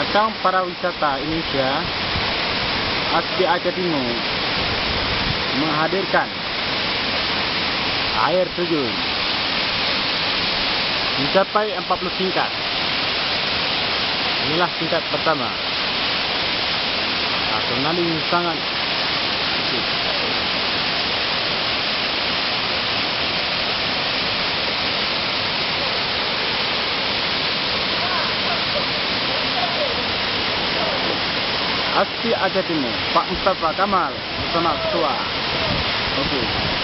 belakang para wisata Indonesia, Asri Aceh Timur menghadirkan air terjun mencapai 40 tingkat. Inilah tingkat pertama. Adrenalin sangat kecil. Asri Aceh Timur, Pak Mustafa Kamal bersama ketua. Okey.